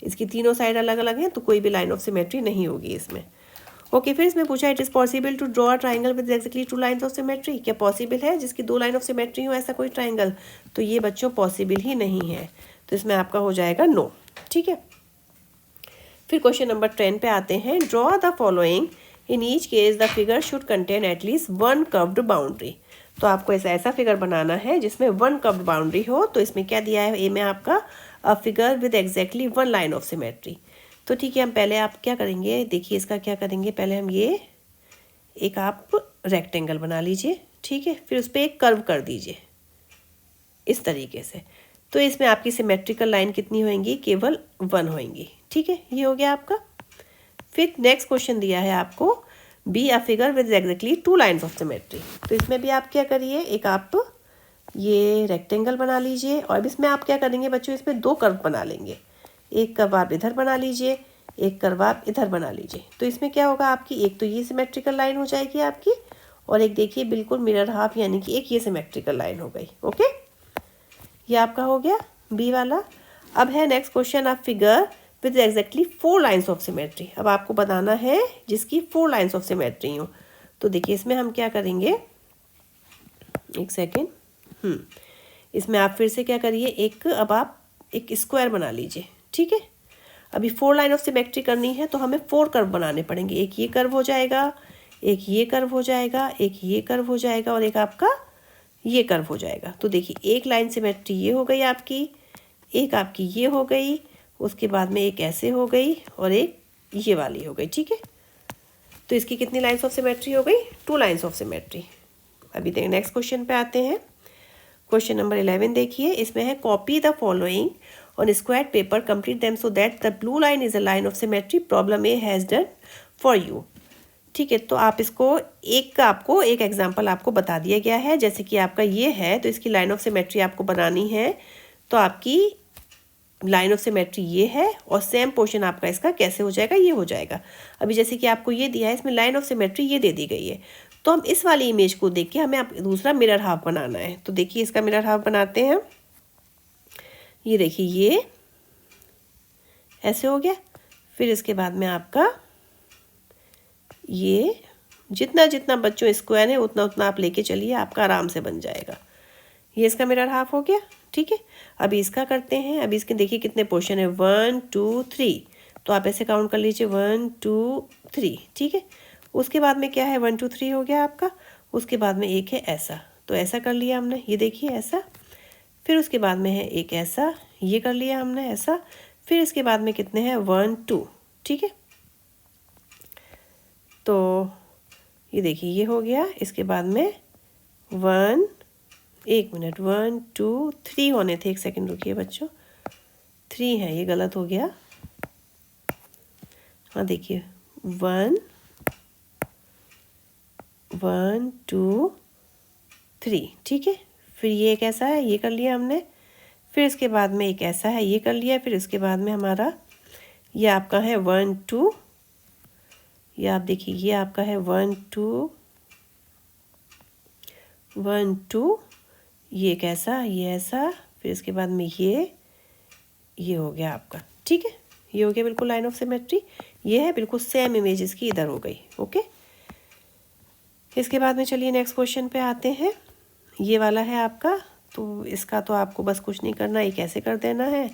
इसकी तीनों साइड अलग अलग हैं, तो कोई भी लाइन ऑफ सिमेट्री नहीं होगी इसमें, ओके। फिर इसमें पूछा, it is possible to draw a triangle with exactly 2 lines of symmetry. क्या पॉसिबल है जिसकी 2 लाइन ऑफ सिमेट्री हो ऐसा कोई ट्राइंगल? तो ये बच्चों पॉसिबल ही नहीं है, तो इसमें आपका हो जाएगा नो, ठीक है। फिर क्वेश्चन नंबर 10 पे आते हैं। Draw the following, in each case the figure should contain at least 1 curved boundary. तो आपको ऐसा फिगर बनाना है जिसमें 1 कर्व्ड बाउंड्री हो। तो इसमें क्या दिया है ए में आपका? A figure with exactly 1 line of symmetry. तो ठीक है, हम पहले आप क्या करेंगे, देखिए इसका क्या करेंगे, पहले हम ये एक आप रेक्टेंगल बना लीजिए, ठीक है। फिर उस पर एक कर्व कर दीजिए इस तरीके से। तो इसमें आपकी सिमेट्रिकल लाइन कितनी होंगी? केवल 1 होंगी, ठीक है। ये हो गया आपका। फिर नेक्स्ट क्वेश्चन दिया है आपको, be a figure with exactly 2 lines of symmetry. तो इसमें भी आप क्या करिए, एक आप ये रेक्टेंगल बना लीजिए और इसमें आप क्या करेंगे बच्चों, इसमें 2 कर्व बना लेंगे। एक कर्व आप इधर बना लीजिए, एक कर्व आप इधर बना लीजिए। तो इसमें क्या होगा आपकी, एक तो ये सिमेट्रिकल लाइन हो जाएगी आपकी, और एक देखिए बिल्कुल मिरर हाफ यानी कि एक ये सिमेट्रिकल लाइन हो गई। ओके, ये आपका हो गया बी वाला। अब है नेक्स्ट क्वेश्चन, आप figure with exactly 4 lines of symmetry. अब आपको बताना है जिसकी 4 लाइन्स ऑफ सिमेट्री हो। तो देखिए इसमें हम क्या करेंगे, एक सेकेंड, इसमें आप फिर से क्या करिए, एक अब आप एक स्क्वायर बना लीजिए। ठीक है, अभी 4 लाइन ऑफ सिमेट्री करनी है तो हमें 4 कर्व बनाने पड़ेंगे। एक ये कर्व हो जाएगा, एक ये कर्व हो जाएगा, एक ये कर्व हो जाएगा और एक आपका ये कर्व हो जाएगा। तो देखिए एक लाइन सिमेट्री ये हो गई आपकी, एक आपकी ये हो गई, उसके बाद में एक ऐसे हो गई और एक ये वाली हो गई। ठीक है, तो इसकी कितनी लाइन्स ऑफ सिमेट्री हो गई, 2 लाइन्स ऑफ सिमेट्री। अभी देखिए नेक्स्ट क्वेश्चन पे आते हैं। क्वेश्चन नंबर 11 देखिए, इसमें है copy the following on square paper, complete them so that the blue line is a line of symmetry, problem A has done for you. ठीक है, तो आप इसको एक का आपको एक एग्जांपल आपको बता दिया गया है। जैसे कि आपका ये है तो इसकी लाइन ऑफ सिमेट्री आपको बनानी है। तो आपकी लाइन ऑफ सिमेट्री ये है और सेम पोर्शन आपका इसका कैसे हो जाएगा, ये हो जाएगा। अभी जैसे कि आपको ये दिया है, इसमें लाइन ऑफ सिमेट्री ये दे दी गई है, तो हम इस वाली इमेज को देख के हमें आप दूसरा मिरर हाफ बनाना है। तो देखिए इसका मिरर हाफ बनाते हैं। ये देखिए ये ऐसे हो गया, फिर इसके बाद में आपका ये जितना जितना बच्चों स्क्वायर है उतना उतना आप लेके चलिए, आपका आराम से बन जाएगा। ये इसका मिरर हाफ हो गया। ठीक है, अभी इसका करते हैं। अभी इसके देखिए कितने पोर्शन है, 1 2 3, तो आप ऐसे काउंट कर लीजिए 1 2 3। ठीक है, उसके बाद में क्या है, 1 2 3 हो गया आपका। उसके बाद में एक है ऐसा, तो ऐसा कर लिया हमने, ये देखिए ऐसा। फिर उसके बाद में है एक ऐसा, ये कर लिया हमने ऐसा। फिर इसके बाद में कितने हैं, 1 2। ठीक है, तो ये देखिए ये हो गया। इसके बाद में 1, एक मिनट, 1 2 3 होने थे, एक सेकंड रुकिए बच्चों, 3 है, ये गलत हो गया। हाँ देखिए 1 1 2 3। ठीक है, फिर ये एक ऐसा है, ये कर लिया हमने। फिर इसके बाद में एक ऐसा है, ये कर लिया। फिर इसके बाद में हमारा ये आपका है 1 2, ये आप देखिए ये आपका है 1 2 1 2, ये एक ऐसा, ये ऐसा। फिर इसके बाद में ये हो गया आपका। ठीक है, ये हो गया बिल्कुल लाइन ऑफ सिमेट्री। ये है बिल्कुल सेम इमेज इसकी इधर हो गई। ओके, इसके बाद में चलिए नेक्स्ट क्वेश्चन पे आते हैं। ये वाला है आपका, तो इसका तो आपको बस कुछ नहीं करना, एक ऐसे कर देना है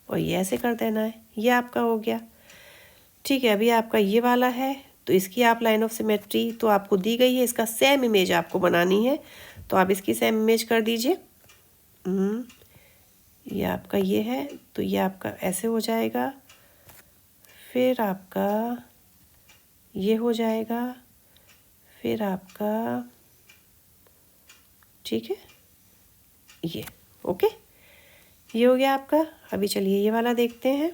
और ये ऐसे कर देना है, ये आपका हो गया। ठीक है, अभी आपका ये वाला है, तो इसकी आप लाइन ऑफ सिमेट्री तो आपको दी गई है, इसका सेम इमेज आपको बनानी है, तो आप इसकी सेम इमेज कर दीजिए। ये आपका ये है, तो ये आपका ऐसे हो जाएगा। फिर आपका ये हो जाएगा, फिर आपका, ठीक है ये। ओके, ये हो गया आपका। अभी चलिए ये वाला देखते हैं।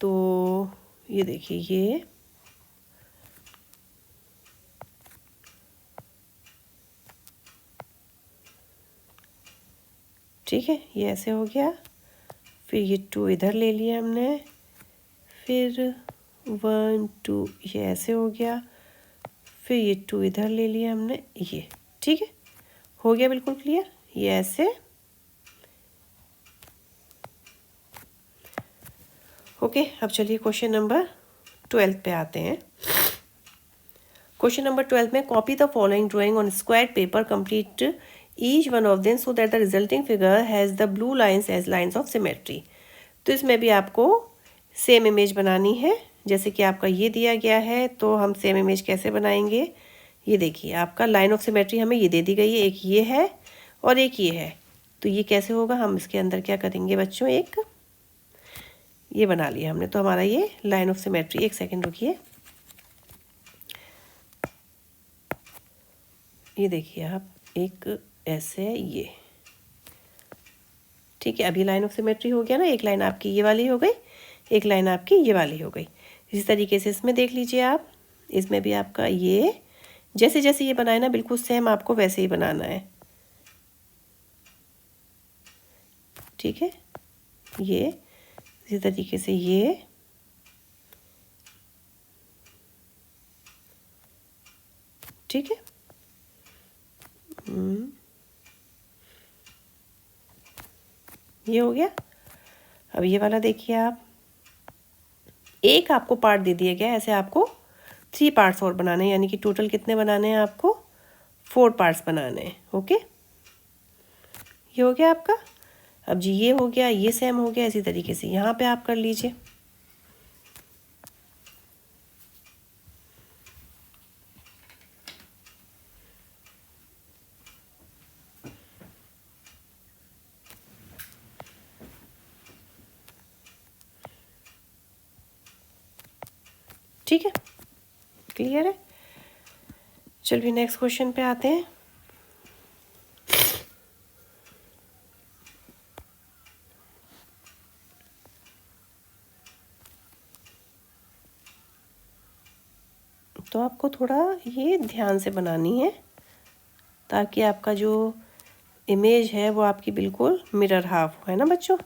तो ये देखिए ये ठीक है, ये ऐसे हो गया। फिर ये 2 इधर ले लिया हमने, फिर 1 2 ये ऐसे हो गया। फिर ये 2 इधर ले लिया हमने, ये। ठीक है, हो गया बिल्कुल क्लियर, ये ऐसे। ओके, अब चलिए क्वेश्चन नंबर 12 पे आते हैं। क्वेश्चन नंबर 12 में copy the following drawing on square paper, complete each one of them so that the resulting figure has the blue lines as lines of symmetry. तो इसमें भी आपको सेम इमेज बनानी है। जैसे कि आपका ये दिया गया है, तो हम सेम इमेज कैसे बनाएंगे, ये देखिए आपका लाइन ऑफ सिमेट्री हमें ये दे दी गई है, एक ये है और एक ये है। तो ये कैसे होगा, हम इसके अंदर क्या करेंगे बच्चों, एक ये बना लिया हमने, तो हमारा ये लाइन ऑफ सिमेट्री। एक सेकेंड रुकिए, ये देखिए आप एक ऐसे ये। ठीक है, अभी लाइन ऑफ सिमेट्री हो गया ना, एक लाइन आपकी ये वाली हो गई, एक लाइन आपकी ये वाली हो गई। इसी तरीके से इसमें देख लीजिए आप, इसमें भी आपका ये जैसे जैसे ये बनाए ना बिल्कुल सेम आपको वैसे ही बनाना है, ठीक है। ये इसी तरीके से ये, ठीक है। ये हो गया। अब ये वाला देखिए आप, एक आपको पार्ट दे दिया गया, ऐसे आपको 3 पार्ट्स और बनाने हैं, यानी कि टोटल कितने बनाने हैं आपको, 4 पार्ट्स बनाने हैं। ओके, ये हो गया आपका। अब जी ये हो गया, ये सेम हो गया, इसी तरीके से यहाँ पे आप कर लीजिए। ठीक है, क्लियर है। चलिए नेक्स्ट क्वेश्चन पे आते हैं। तो आपको थोड़ा ये ध्यान से बनानी है ताकि आपका जो इमेज है वो आपकी बिल्कुल मिरर हाफ हो, है ना बच्चों।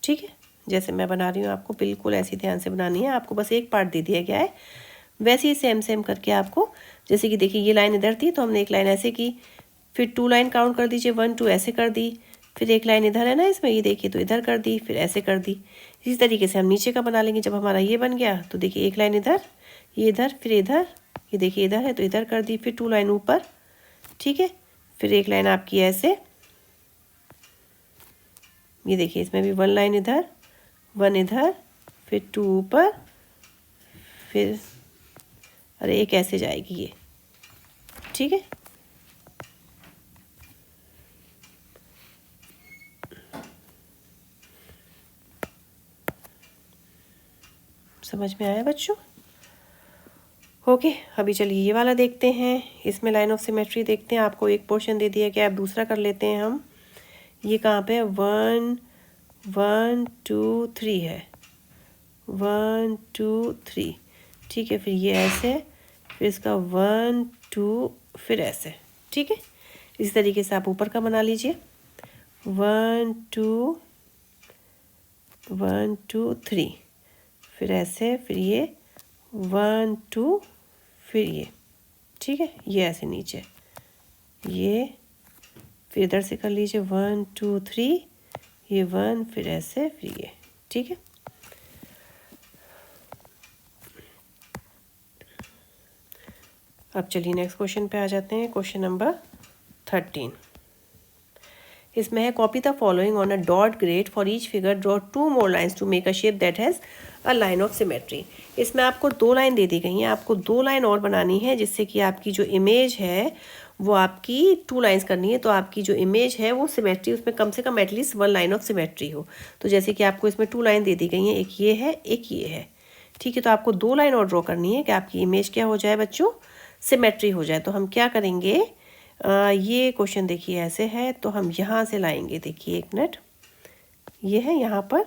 ठीक है, जैसे मैं बना रही हूँ आपको बिल्कुल ऐसी ध्यान से बनानी है। आपको बस एक पार्ट दे दिया गया है, वैसे ही सेम सेम करके आपको, जैसे कि देखिए ये लाइन इधर थी तो हमने एक लाइन ऐसे की, फिर 2 लाइन काउंट कर दीजिए, 1 2 ऐसे कर दी, फिर एक लाइन इधर है ना इसमें, ये देखिए तो इधर कर दी, फिर ऐसे कर दी। इसी तरीके से हम नीचे का बना लेंगे। जब हमारा ये बन गया तो देखिए एक लाइन इधर, ये इधर, फिर इधर, ये देखिए इधर है तो इधर कर दी, फिर 2 लाइन ऊपर, ठीक है, फिर एक लाइन आपकी ऐसे, ये देखिए इसमें भी 1 लाइन इधर, 1 इधर, फिर 2 ऊपर, फिर अरे एक ऐसे जाएगी ये, ठीक है। समझ में आया बच्चों। ओके, अभी चलिए ये वाला देखते हैं। इसमें लाइन ऑफ सिमेट्री देखते हैं। आपको एक पोर्शन दे दिया गया, अब दूसरा कर लेते हैं हम। ये कहाँ पे है, 1 1 2 3 है, 1 2 3, ठीक है। फिर ये ऐसे, फिर इसका 1 2, फिर ऐसे, ठीक है। इसी तरीके से आप ऊपर का बना लीजिए, 1 2 1 2 3, फिर ऐसे, फिर ये 1 2, फिर ये, ठीक है। ये ऐसे नीचे, ये फिर इधर से कर लीजिए 1 2 3, ये 1, फिर ऐसे, फिर ये, ठीक है। अब चलिए नेक्स्ट क्वेश्चन पे आ जाते हैं। Question number 13। इसमें है, copy the following on a dot grid for each figure, draw 2 more lines to make a shape that has a line of symmetry. इसमें आपको 2 लाइन दे दी गई हैं, आपको 2 लाइन और बनानी है जिससे कि आपकी जो इमेज है वो आपकी 2 लाइन्स करनी है, तो आपकी जो इमेज है वो सिमेट्री, उसमें कम से कम एटलीस्ट 1 लाइन ऑफ सिमेट्री हो। तो जैसे कि आपको इसमें 2 लाइन दे दी गई हैं, एक ये है, एक ये है, ठीक है। तो आपको 2 लाइन और ड्रॉ करनी है कि आपकी इमेज क्या हो जाए बच्चों, सिमेट्री हो जाए। तो हम क्या करेंगे, ये क्वेश्चन देखिए ऐसे है, तो हम यहाँ से लाएंगे, देखिए एक मिनट, ये है यहाँ पर,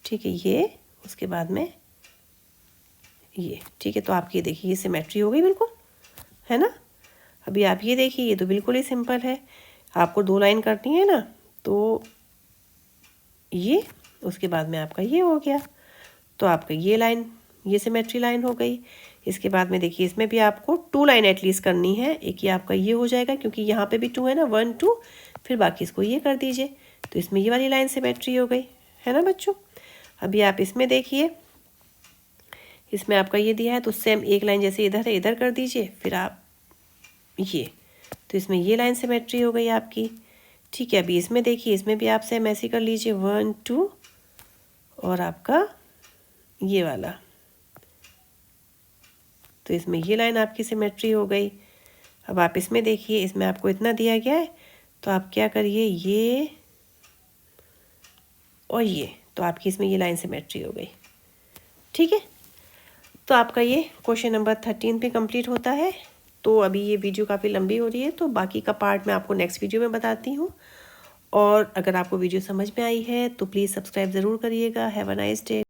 ठीक है, ये उसके बाद में ये, ठीक है। तो आपकी देखिए ये सिमेट्री हो गई बिल्कुल, है ना। अभी आप ये देखिए, ये तो बिल्कुल ही सिंपल है, आपको 2 लाइन करनी है ना, तो ये उसके बाद में आपका ये हो गया, तो आपका ये लाइन, ये सिमेट्री लाइन हो गई। इसके बाद में देखिए इसमें भी आपको 2 लाइन एटलीस्ट करनी है, एक ये आपका ये हो जाएगा क्योंकि यहाँ पे भी 2 है ना, 1 2, फिर बाकी इसको ये कर दीजिए, तो इसमें ये वाली लाइन सिमेट्री हो गई, है ना बच्चों। अभी आप इसमें देखिए, इसमें आपका ये दिया है तो सेम एक लाइन जैसे इधर है इधर कर दीजिए, फिर आप ये, तो इसमें ये लाइन सिमेट्री हो गई आपकी, ठीक है। अभी इसमें देखिए, इसमें भी आप सेम ऐसे कर लीजिए, 1 2, और आपका ये वाला, तो इसमें ये लाइन आपकी सिमेट्री हो गई। अब आप इसमें देखिए, इसमें आपको इतना दिया गया है, तो आप क्या करिए, ये और ये, तो आपकी इसमें ये लाइन सिमेट्री हो गई, ठीक है। तो आपका ये क्वेश्चन नंबर 13 पे कंप्लीट होता है। तो अभी ये वीडियो काफ़ी लंबी हो रही है, तो बाकी का पार्ट मैं आपको नेक्स्ट वीडियो में बताती हूँ। और अगर आपको वीडियो समझ में आई है तो प्लीज़ सब्सक्राइब ज़रूर करिएगा। Have a nice day.